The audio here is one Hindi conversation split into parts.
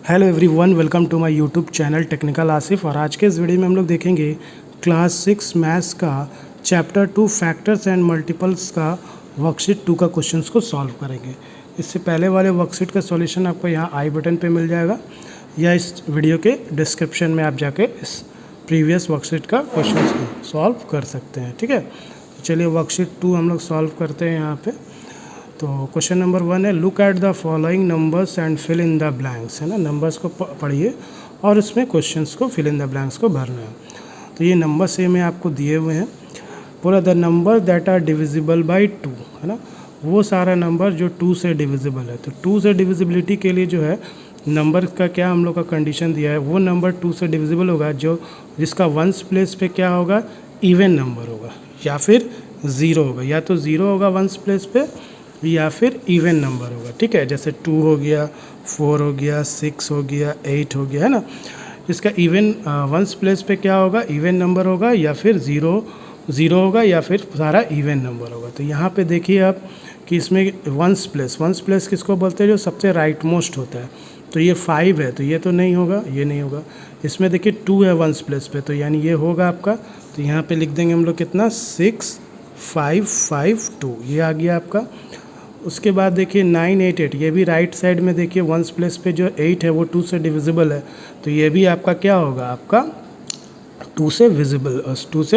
Hello everyone, welcome to my YouTube channel technical Asif. और आज के इस वीडियो में हम लोग देखेंगे क्लास 6 मैथ्स का चैप्टर 2 फैक्टर्स एंड मल्टीपल्स का वर्कशीट 2 का क्वेश्चंस को सॉल्व करेंगे। इससे पहले वाले वर्कशीट का सॉल्यूशन आपको यहाँ आई बटन पे मिल जाएगा या इस वीडियो के डिस्क्रिप्शन में आप जाके इस प्रीवियस वर्कशीट का क्वेश्चन सॉल्व कर सकते हैं। ठीक है, तो चलिए वर्कशीट 2 हम लोग सॉल्व करते हैं यहाँ पे। तो क्वेश्चन नंबर 1 है, look at the following numbers and fill in the blanks, है ना। नंबर्स को पढ़िए और उसमें क्वेश्चंस को फिल इन द ब्लैंक्स को भरना है। तो ये नंबर से में आपको दिए हुए हैं पूरा, the number that are divisible by 2, है ना। वो सारा नंबर जो 2 से डिविजिबल है। तो 2 से डिविजिबिलिटी के लिए जो है नंबर का क्या हम लोग का कंडीशन दिया है, वो नंबर 2 से डिविजिबल होगा जो जिसका वंस प्लेस पे क्या होगा, इवन नंबर होगा या फिर ज़ीरो होगा। या तो ज़ीरो होगा वंस प्लेस पे या फिर इवन नंबर होगा। ठीक है, जैसे 2 हो गया, 4 हो गया, 6 हो गया, 8 हो गया, है ना। इसका इवन वंस प्लेस पे क्या होगा, इवन नंबर होगा या फिर ज़ीरो होगा या फिर सारा इवन नंबर होगा। तो यहाँ पे देखिए आप कि इसमें वंस प्लेस किसको बोलते हैं, जो सबसे राइट मोस्ट होता है। तो ये 5 है तो ये तो नहीं होगा, ये नहीं होगा। इसमें देखिए 2 है वंस प्लेस पे, तो यानी ये होगा आपका। तो यहाँ पे लिख देंगे हम लोग कितना, 6 5 5 2, ये आ गया आपका। उसके बाद देखिए 9 8 8, ये भी राइट साइड में देखिए वंस प्लेस पे जो 8 है वो 2 से डिविजिबल है। तो ये भी आपका क्या होगा, आपका 2 से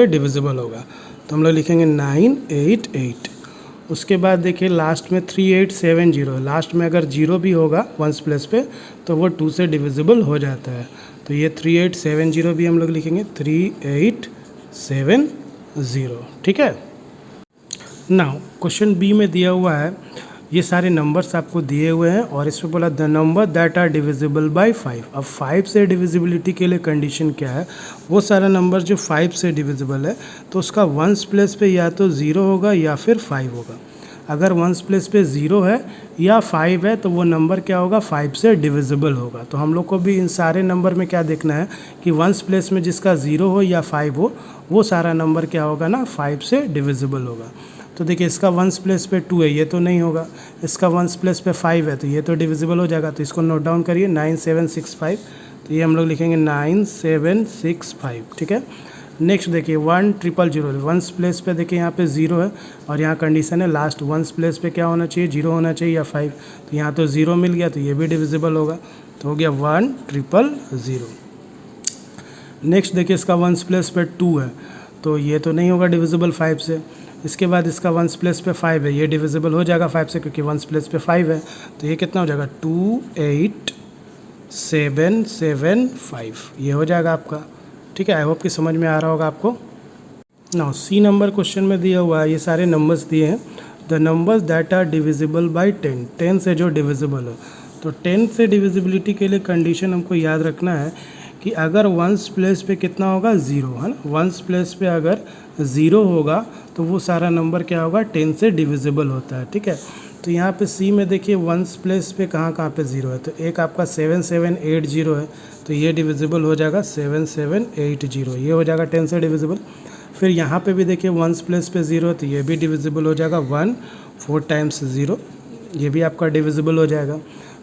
डिविजिबल होगा। तो हम लोग लिखेंगे 9 8 8। उसके बाद देखिए लास्ट में 3 8 7 0, लास्ट में अगर 0 भी होगा वंस प्लेस पे तो वो 2 से डिविजिबल हो जाता है। तो ये 3 8 7 0 भी हम लोग लिखेंगे 3 8 7 0। ठीक है। नाउ क्वेश्चन बी में दिया हुआ है, ये सारे नंबर्स आपको दिए हुए हैं और इसमें बोला the number that are divisible by 5। अब 5 से डिविजिबिलिटी के लिए कंडीशन क्या है, वो सारा नंबर जो 5 से डिविजिबल है तो उसका वंस प्लेस पे या तो 0 होगा या फिर 5 होगा। अगर वंस प्लेस पे 0 है या 5 है तो वो नंबर क्या होगा, 5 से डिविजिबल होगा। तो हम लोग को भी इन सारे नंबर में क्या देखना है कि वंस प्लेस में जिसका 0 हो या 5 हो वो सारा नंबर क्या होगा ना, 5 से डिविजिबल होगा। तो देखिए इसका वंस प्लेस पे 2 है, ये तो नहीं होगा। इसका वंस प्लेस पे 5 है तो ये तो डिविजिबल हो जाएगा। तो इसको नोट डाउन करिए 9765। तो ये हम लोग लिखेंगे 9765। ठीक है। नेक्स्ट देखिए 1000, वंस प्लेस पे देखिए यहाँ पे 0 है और यहाँ कंडीशन है लास्ट वंस प्लेस पे क्या होना चाहिए, 0 होना चाहिए या 5। तो यहाँ तो 0 मिल गया तो ये भी डिविजिबल होगा। तो हो गया 1000। नेक्स्ट देखिए इसका वंस प्लेस पे 2 है तो ये तो नहीं होगा डिविजिबल 5 से। इसके बाद इसका वंस प्लेस पे 5 है, ये डिविजिबल हो जाएगा 5 से क्योंकि वंस प्लेस पे 5 है। तो ये कितना हो जाएगा, 28775, ये हो जाएगा आपका। ठीक है, आई होप कि समझ में आ रहा होगा आपको। नाउ सी नंबर क्वेश्चन में दिया हुआ है, ये सारे नंबर्स दिए हैं, the numbers that are divisible by 10, 10 से जो डिविजिबल है। तो 10 से डिविजिबिलिटी के लिए कंडीशन हमको याद रखना है कि अगर वंस प्लेस पे कितना होगा, 0, है ना। वंस प्लेस पे अगर 0 होगा तो वो सारा नंबर क्या होगा, 10 से डिविजिबल होता है। ठीक है। तो यहाँ पे सी में देखिए वंस प्लेस पे कहाँ पे 0 है। तो एक आपका 7780 है तो ये डिविजिबल हो जाएगा 7780, ये हो जाएगा 10 से डिविजिबल। फिर यहाँ पे भी देखिए वंस प्लेस पे 0 है तो ये भी डिविजिबल हो जाएगा 1 4 टाइम्स 0, ये भी आपका डिविजिबल हो जाएगा।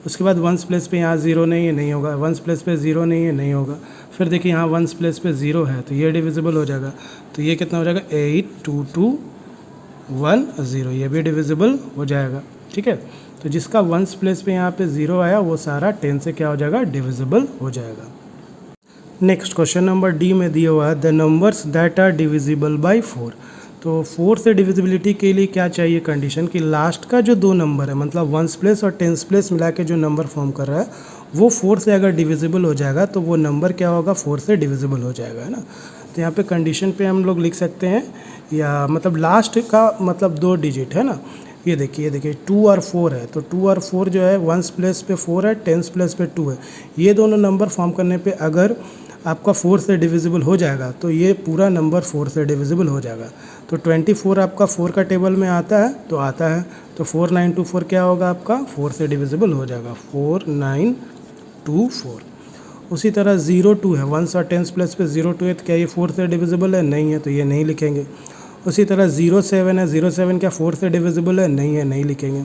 उसके बाद वंस प्लेस पे यहाँ 0 नहीं है, नहीं होगा। वंस प्लेस पे 0 नहीं है, नहीं होगा। फिर देखिए यहाँ वंस प्लेस पे 0 है तो ये डिविजिबल हो जाएगा। तो ये कितना हो जाएगा, 822110, ये भी डिविजिबल हो जाएगा। ठीक है। तो जिसका वंस प्लेस पे यहाँ पे 0 आया वो सारा 10 से क्या हो जाएगा, डिविजिबल हो जाएगा। नेक्स्ट क्वेश्चन नंबर डी में दिया हुआ है, the numbers that are divisible by 4। तो 4 से डिविजिबिलिटी के लिए क्या चाहिए कंडीशन कि लास्ट का जो 2 नंबर है, मतलब वंस प्लेस और टेंस प्लेस मिला के जो नंबर फॉर्म कर रहा है वो 4 से अगर डिविजिबल हो जाएगा तो वो नंबर क्या होगा, 4 से डिविजिबल हो जाएगा, है ना। तो यहाँ पे कंडीशन पे हम लोग लिख सकते हैं, या मतलब लास्ट का मतलब 2 डिजिट है ना। ये देखिए 2 और 4 है तो 2 और 4 जो है वंस प्लेस पे 4 है, टेंस प्लेस पे 2 है। ये दोनों नंबर फॉर्म करने पे अगर आपका 4 से डिविजिबल हो जाएगा तो ये पूरा नंबर 4 से डिविजिबल हो जाएगा। तो 24 आपका 4 का टेबल में आता है तो आता है। तो 4924 क्या होगा आपका, 4 से डिविजिबल हो जाएगा, 4924। उसी तरह 02 है, वंस और टेंस प्लेस पे 02 है तो क्या ये 4 से डिविजिबल है, नहीं है, तो ये नहीं लिखेंगे। उसी तरह 07 है, 07 क्या 4 से डिविजिबल है, नहीं है, नहीं लिखेंगे।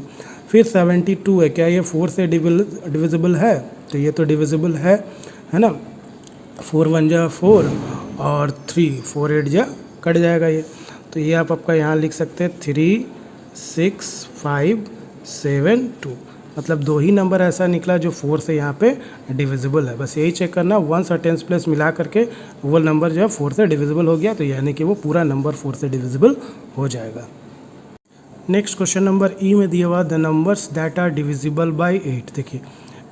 फिर 72 है, क्या ये 4 से डिविजिबल है? तो ये तो डिविजिबल है ना। 4 1 जा 4 और 3 4 8 जा कट जाएगा ये। तो ये आप आपका यहाँ लिख सकते हैं 3 6 5 7 2, मतलब दो ही नंबर ऐसा निकला जो 4 से यहाँ पे डिविजिबल है। बस यही चेक करना, 1 और 10 प्लेस मिला करके वो नंबर जो है 4 से डिविजिबल हो गया, तो यानी कि वो पूरा नंबर 4 से डिविजिबल हो जाएगा। नेक्स्ट क्वेश्चन नंबर ई में दिया हुआ the numbers that are divisible by 8। देखिए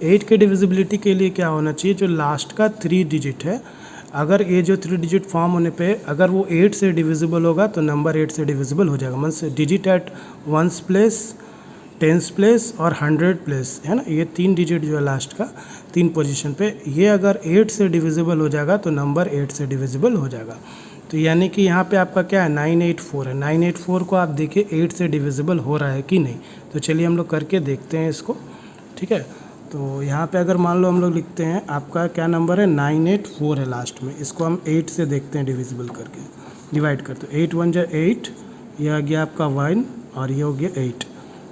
8 के डिविजिबिलिटी के लिए क्या होना चाहिए, जो लास्ट का 3 डिजिट है, अगर ये जो 3 डिजिट फॉर्म होने पे अगर वो 8 से डिविजिबल होगा तो नंबर 8 से डिविजिबल हो जाएगा। Means digit at 1s place, 10s place और 100 प्लेस, है ना, ये 3 डिजिट जो है लास्ट का 3 पोजीशन पे, ये अगर 8 से डिविजिबल हो जाएगा तो नंबर 8 से डिविजिबल हो जाएगा। तो यानी कि यहाँ पे आपका क्या है 984 है। 984 को आप देखिए 8 से डिविजिबल हो रहा है कि नहीं, तो चलिए हम लोग करके देखते हैं इसको, ठीक है। तो यहाँ पे अगर मान लो हम लोग लिखते हैं आपका क्या नंबर है 984 है लास्ट में, इसको हम 8 से देखते हैं डिविजिबल करके, डिवाइड करते हैं। 8 1 जा 8, ये आ गया आपका 1 और ये हो गया 8,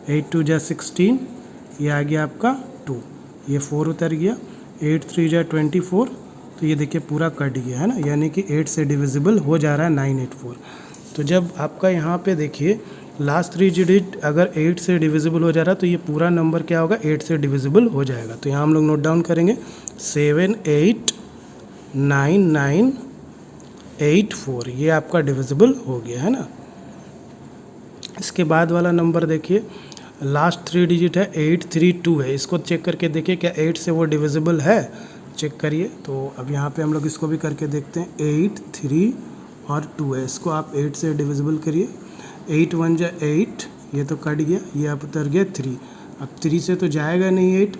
8 2 जा 16, ये आ गया आपका 2, ये 4 उतर गया, 8 3 जा 24, तो ये देखिए पूरा कट गया है ना, यानी कि 8 से डिविजिबल हो जा रहा है 984। तो जब आपका यहाँ पे देखिए लास्ट 3 डिजिट अगर 8 से डिविजिबल हो जा रहा है तो ये पूरा नंबर क्या होगा 8 से डिविजिबल हो जाएगा। तो यहाँ हम लोग नोट डाउन करेंगे 7 8 9 9 8 4, ये आपका डिविजिबल हो गया है ना। इसके बाद वाला नंबर देखिए लास्ट 3 डिजिट है 832 है, इसको चेक करके देखिए क्या 8 से वो डिविजिबल है, चेक करिए। तो अब यहाँ पे हम लोग इसको भी करके देखते हैं। 8 3 और 2 है, इसको आप 8 से डिविजिबल करिए। 8 1 जा 8, ये तो कट गया, ये अब उतर गया 3। अब 3 से तो जाएगा नहीं 8,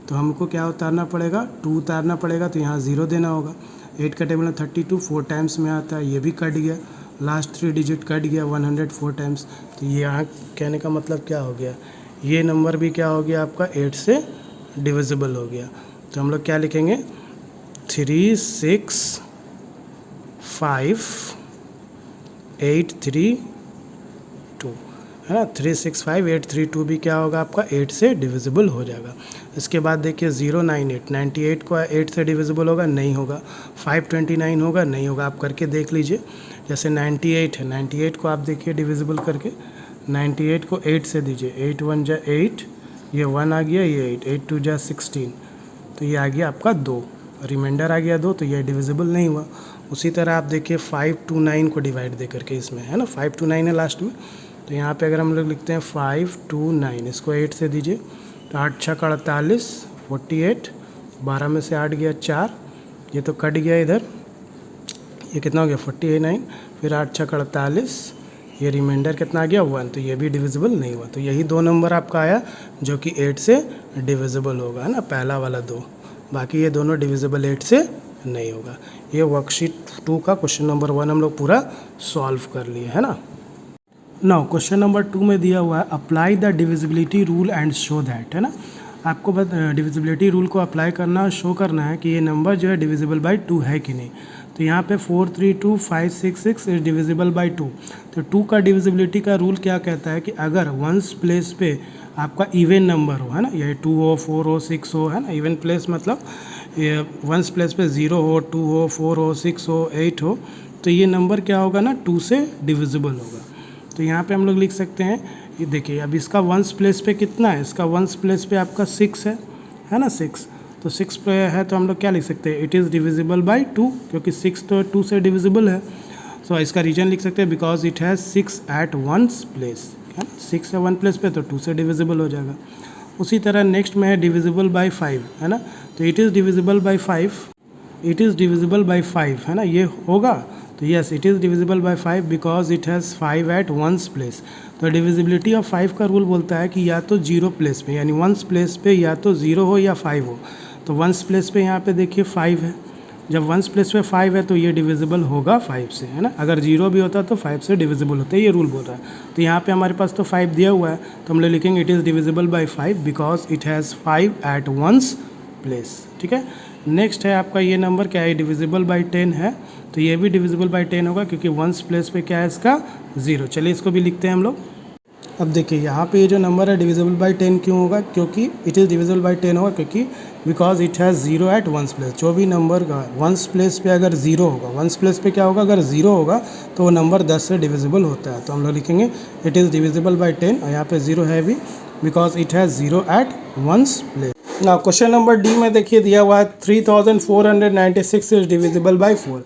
तो हमको क्या उतारना पड़ेगा 2 उतारना पड़ेगा, तो यहाँ 0 देना होगा। 8 का टेबल में 32 4 टाइम्स में आता है, ये भी कट गया, लास्ट 3 डिजिट कट गया 104 टाइम्स। तो ये यहाँ कहने का मतलब क्या हो गया, ये नंबर भी क्या हो गया आपका 8 से डिविजिबल हो गया। तो हम लोग क्या लिखेंगे 3 6 5 8 3 2, है ना। 3 6 5 8 3 2 भी क्या होगा आपका 8 से डिविजिबल हो जाएगा। इसके बाद देखिए 098, 98 को 8 से डिविजिबल होगा, नहीं होगा। 529 होगा, नहीं होगा। आप करके देख लीजिए, जैसे 98 है, 98 को आप देखिए डिविजिबल करके, 98 को 8 से दीजिए, 8 1 जा 8, ये 1 आ गया, ये 8, 8 2 जा 16, तो ये आ गया आपका 2, रिमाइंडर आ गया 2, तो ये डिविजिबल नहीं हुआ। उसी तरह आप देखिए 529 को डिवाइड दे करके इसमें, है ना, 529 है लास्ट में, तो यहाँ पे अगर हम लोग लिखते हैं 529, इसको 8 से दीजिए, तो 8 6 48 48, 12 में से 8 गया 4, ये तो कट गया इधर, ये कितना हो गया 49, फिर 8 6 48, ये रिमाइंडर कितना आ गया 1, तो ये भी डिविजिबल नहीं हुआ। तो यही 2 नंबर आपका आया जो कि 8 से डिविजिबल होगा, है ना, पहला वाला 2, बाकी ये दोनों डिविजिबल 8 से नहीं होगा। ये वर्कशीट 2 का क्वेश्चन नंबर 1 हम लोग पूरा सॉल्व कर लिए, है ना। नाउ क्वेश्चन नंबर 2 में दिया हुआ है apply the divisibility rule and show that, है ना, आपको बस डिविजिबिलिटी रूल को अप्लाई करना और शो करना है कि ये नंबर जो है डिविजिबल बाय 2 है कि नहीं। तो यहाँ पे 432 566 इज डिविजिबल बाय 2। तो 2 का डिविजिबिलिटी का रूल क्या कहता है कि अगर 1s प्लेस पे आपका इवन नंबर हो, है ना, ये 2 हो 4 हो 6 हो, है ना, इवन प्लेस मतलब ये 1s प्लेस पे 0 हो 2 हो 4 हो 6 हो 8 हो, तो ये नंबर क्या होगा ना 2 से डिविजिबल होगा। तो यहाँ पे हम लोग लिख सकते हैं, ये देखिए अब इसका 1s प्लेस पे कितना है, इसका 1s प्लेस पे आपका 6 है ना, 6, तो 6 पे है, तो हम लोग क्या लिख सकते हैं, इट इज़ डिविजिबल बाय 2, क्योंकि 6 तो 2 से डिविजिबल है। सो इसका रीजन लिख सकते हैं because it has 6 at 1s place, है ना, 6 है 1 प्लेस पे तो 2 से डिविजिबल हो जाएगा। उसी तरह नेक्स्ट में है डिविजिबल बाय 5, है ना, तो it is divisible by 5, it is divisible by 5, है ना, ये होगा। तो yes it is divisible by 5 because it has 5 at 1s place. तो डिविजिबिलिटी ऑफ 5 का रूल बोलता है कि या तो 0 प्लेस पे यानी 1s प्लेस पे या तो 0 हो या 5 हो। तो 1s प्लेस पे यहाँ पे देखिए 5 है, जब 1s प्लेस पे 5 है तो ये डिविजिबल होगा 5 से, है ना, अगर 0 भी होता तो 5 से डिविजिबल होता है, ये रूल बोल रहा है। तो यहाँ पे हमारे पास तो 5 दिया हुआ है, तो हम लोग लिखेंगे it is divisible by 5 because it has 5 at 1s place, ठीक है। नेक्स्ट है आपका ये नंबर क्या है, डिविजिबल बाय 10 है, तो ये भी डिविजिबल बाय 10 होगा क्योंकि 1s प्लेस पे क्या है इसका 0। चलिए इसको भी लिखते हैं हम लोग, अब देखिए यहाँ पे ये जो नंबर है डिविजिबल बाई 10 क्यों होगा, क्योंकि इट इज़ डिविजिबल बाई 10 होगा क्योंकि because it has zero at ones place. जो भी नंबर का वंस प्लेस पे अगर ज़ीरो होगा, वंस प्लेस पे क्या होगा, अगर ज़ीरो होगा तो वो नंबर 10 से डिविजिबल होता है। तो हम लोग लिखेंगे इट इज़ डिविजिबल बाई 10 और यहाँ पे ज़ीरो है भी because it has zero at ones place. ना क्वेश्चन नंबर डी में देखिए दिया हुआ है 3496 इज डिविजिबल बाई 4।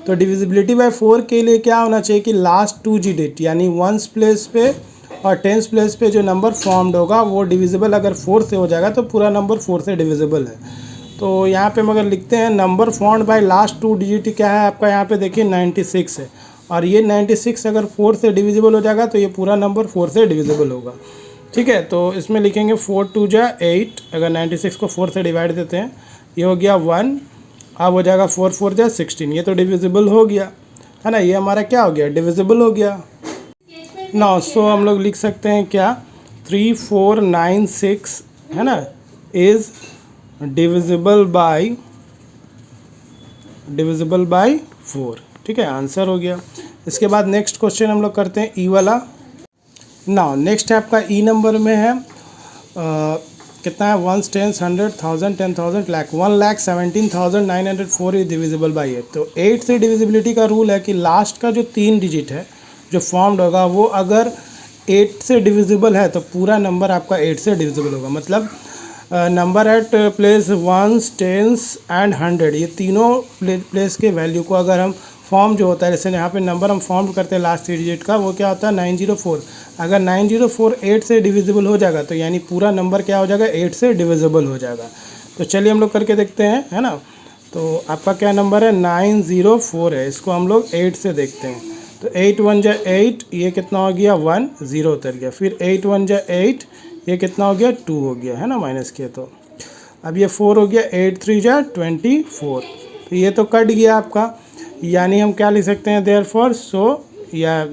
तो डिविजिबिलिटी बाई 4 के लिए क्या होना चाहिए कि लास्ट 2 डिजिट यानी वंस प्लेस पे और टेंस प्लेस पे जो नंबर फॉर्म्ड होगा वो डिविजिबल अगर 4 से हो जाएगा तो पूरा नंबर 4 से डिविजिबल है। तो यहाँ पे मगर लिखते हैं number formed by last 2 digit क्या है आपका, यहाँ पे देखिए 96 है और ये 96 अगर 4 से डिविजिबल हो जाएगा तो ये पूरा नंबर 4 से डिविजिबल होगा। ठीक है, तो इसमें लिखेंगे 4 2 जा 8, अगर 96 को 4 से डिवाइड देते हैं ये हो गया 1, अब हो जाएगा 4 4 जा 16, ये तो डिविजिबल हो गया है ना, ये हमारा क्या हो गया, डिविजिबल हो गया ना। सो हम लोग लिख सकते हैं क्या, 3496 है ना इज़ डिविजिबल बाई 4। ठीक है, आंसर हो गया। इसके बाद नेक्स्ट क्वेश्चन हम लोग करते हैं ई वाला। ना नेक्स्ट है आपका ई नंबर में है कितना है, 1 10 100 1000 10,000 लाख, 1,17,904 इज डिविजिबल बाई 8। तो 8 से डिविजिबिलिटी का रूल है कि लास्ट का जो 3 डिजिट है जो फॉर्म्ड होगा वो अगर 8 से डिविजिबल है तो पूरा नंबर आपका 8 से डिविजिबल होगा। मतलब नंबर एट प्लेस 1 10 एंड 100 ये तीनों प्लेस के वैल्यू को अगर हम फॉर्म जो होता है, जैसे यहाँ पे नंबर हम फॉर्म करते हैं लास्ट 3 डिजिट का, वो क्या होता है 904। अगर 904 8 से डिविजिबल हो जाएगा तो यानी पूरा नंबर क्या हो जाएगा, 8 से डिविजिबल हो जाएगा। तो चलिए हम लोग करके देखते हैं, है ना। तो आपका क्या नंबर है, 904 है, इसको हम लोग 8 से देखते हैं। तो 8 1 जा 8, ये कितना हो गया 1, 0 उतर गया। फिर 8 1 जा 8, ये कितना हो गया 2 हो गया, है ना, माइनस किया तो अब ये 4 हो गया। 8 3 जा 24, तो ये तो कट गया आपका, यानी हम क्या लिख सकते हैं, देयरफॉर सो या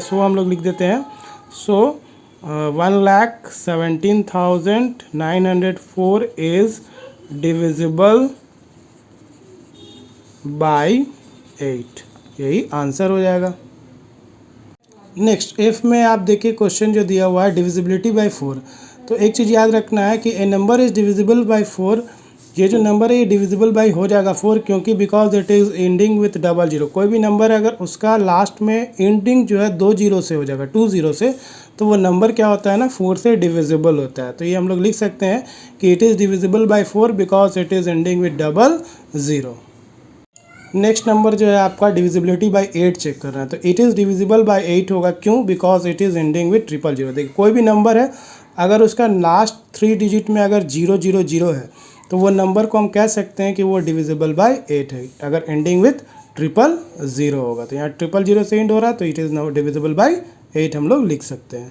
सो हम लोग लिख देते हैं। सो 1,17,904 इज़ डिविजिबल बाई 8, यही आंसर हो जाएगा। नेक्स्ट एफ में आप देखिए क्वेश्चन जो दिया हुआ है डिविजिबिलिटी बाई 4। तो एक चीज़ याद रखना है कि ए नंबर इज़ डिविजिबल बाई 4, ये जो नंबर है ये डिविजिबल बाई हो जाएगा 4 क्योंकि because it is ending with double zero. कोई भी नंबर अगर उसका लास्ट में एंडिंग जो है 2 जीरो से हो जाएगा, 2 जीरो से, तो वो नंबर क्या होता है ना 4 से डिविजिबल होता है। तो ये हम लोग लिख सकते हैं कि it is divisible by 4 because it is ending with double zero. Next number जो है आपका डिविजिबिलिटी बाई 8 चेक करना है। तो इट इज़ डिविजिबल बाई 8 होगा, क्यों, because it is ending with 000। देखिए कोई भी नंबर है अगर उसका लास्ट 3 डिजिट में अगर 000 है तो वो नंबर को हम कह सकते हैं कि वो डिविजिबल बाई 8 है अगर एंडिंग विथ 000 होगा। तो यहाँ 000 से एंड हो रहा है तो it is now divisible by 8 हम लोग लिख सकते हैं।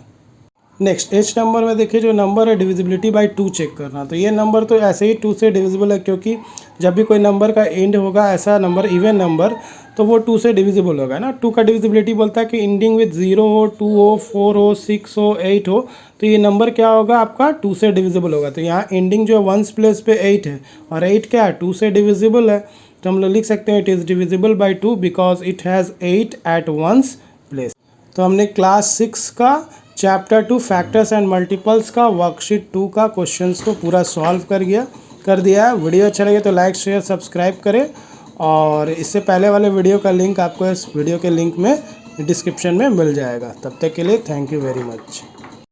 नेक्स्ट एच नंबर में देखिए जो नंबर है डिविजिबिलिटी बाई 2 चेक करना। तो ये नंबर तो ऐसे ही 2 से डिविजिबल है क्योंकि जब भी कोई नंबर का एंड होगा ऐसा नंबर इवन नंबर तो वो 2 से डिविजिबल होगा ना। 2 का डिविजिबिलिटी बोलता है कि एंडिंग विथ 0 हो, 2 हो, 4 हो, 6 हो, 8 हो, तो ये नंबर क्या होगा आपका 2 से डिविजिबल होगा। तो यहाँ एंडिंग जो है वंस प्लेस पे 8 है और 8 क्या है 2 से डिविजिबल है। तो हम लोग लिख सकते हैं it is divisible by 2 because it has 8 at ones place. तो हमने क्लास 6 का चैप्टर 2 फैक्टर्स एंड मल्टीपल्स का वर्कशीट 2 का क्वेश्चंस को पूरा सॉल्व कर दिया है। वीडियो अच्छा लगे तो लाइक शेयर सब्सक्राइब करें और इससे पहले वाले वीडियो का लिंक आपको इस वीडियो के लिंक में डिस्क्रिप्शन में मिल जाएगा। तब तक के लिए थैंक यू वेरी मच।